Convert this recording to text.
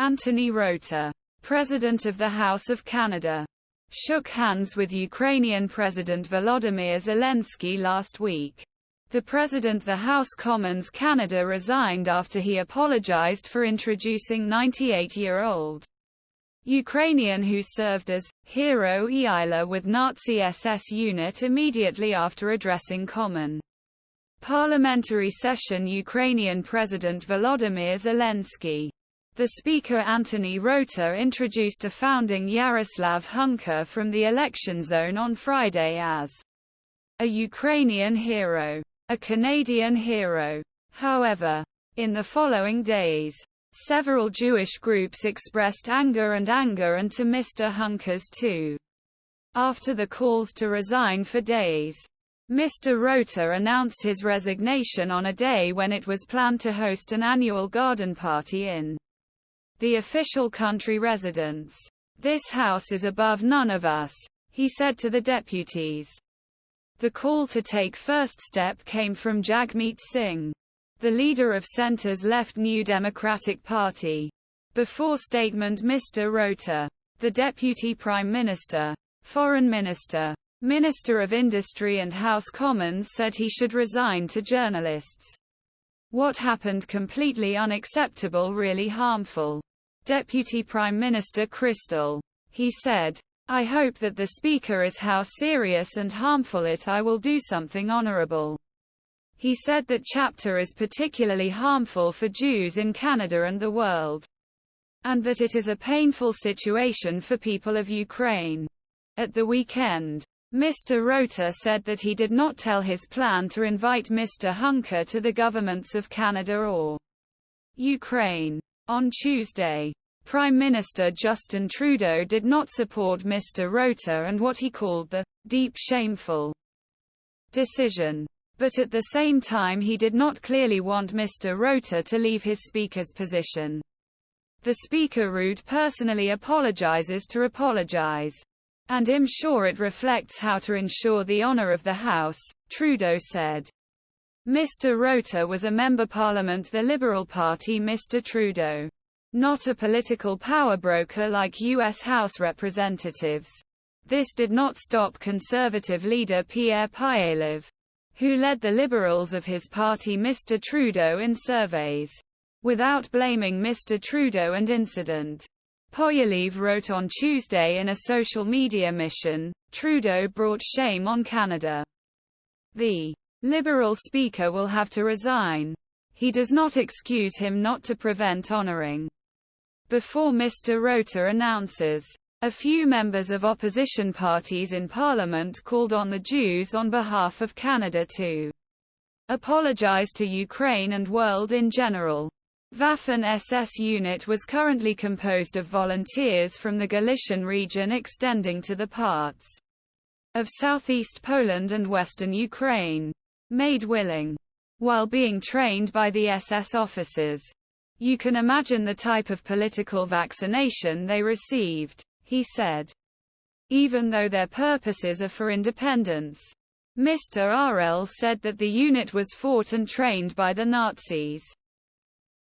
Anthony Rota, President of the House of Canada, shook hands with Ukrainian President Volodymyr Zelensky last week. The President of the House Commons Canada resigned after he apologized for introducing 98-year-old Ukrainian who served as hero Iila with Nazi SS unit immediately after addressing common parliamentary session Ukrainian President Volodymyr Zelensky. The Speaker Anthony Rota introduced a founding Yaroslav Hunka from the election zone on Friday as a Ukrainian hero, a Canadian hero. However, in the following days, several Jewish groups expressed anger and to Mr. Hunka's too. After the calls to resign for days, Mr. Rota announced his resignation on a day when it was planned to host an annual garden party in the official country residence. "This house is above none of us," he said to the deputies. The call to take first step came from Jagmeet Singh, the leader of Centre's Left New Democratic Party. Before statement Mr. Rota, the Deputy Prime Minister, Foreign Minister, Minister of Industry and House Commons said he should resign to journalists. "What happened completely unacceptable, really harmful." Deputy Prime Minister Crystal. He said, "I hope that the Speaker is how serious and harmful it I will do something honorable." He said that chapter is particularly harmful for Jews in Canada and the world, and that it is a painful situation for people of Ukraine. At the weekend, Mr. Rota said that he did not tell his plan to invite Mr. Hunka to the governments of Canada or Ukraine. On Tuesday, Prime Minister Justin Trudeau did not support Mr. Rota and what he called the deep shameful decision. But at the same time he did not clearly want Mr. Rota to leave his speaker's position. "The Speaker Rude personally apologizes to apologize. And I'm sure it reflects how to ensure the honor of the House," Trudeau said. Mr. Rota was a member Parliament the Liberal Party Mr. Trudeau, not a political power broker like U.S. House Representatives. This did not stop Conservative leader Pierre Poilievre, who led the Liberals of his party Mr. Trudeau in surveys. Without blaming Mr. Trudeau and incident, Poilievre wrote on Tuesday in a social media mission, "Trudeau brought shame on Canada. The Liberal Speaker will have to resign. He does not excuse him not to prevent honoring." Before Mr. Rota announces, a few members of opposition parties in Parliament called on the Jews on behalf of Canada to apologize to Ukraine and world in general. Waffen-SS unit was currently composed of volunteers from the Galician region extending to the parts of southeast Poland and western Ukraine, made willing while being trained by the SS officers. "You can imagine the type of political vaccination they received," he said, "even though their purposes are for independence." Mr. RL said that the unit was fought and trained by the Nazis.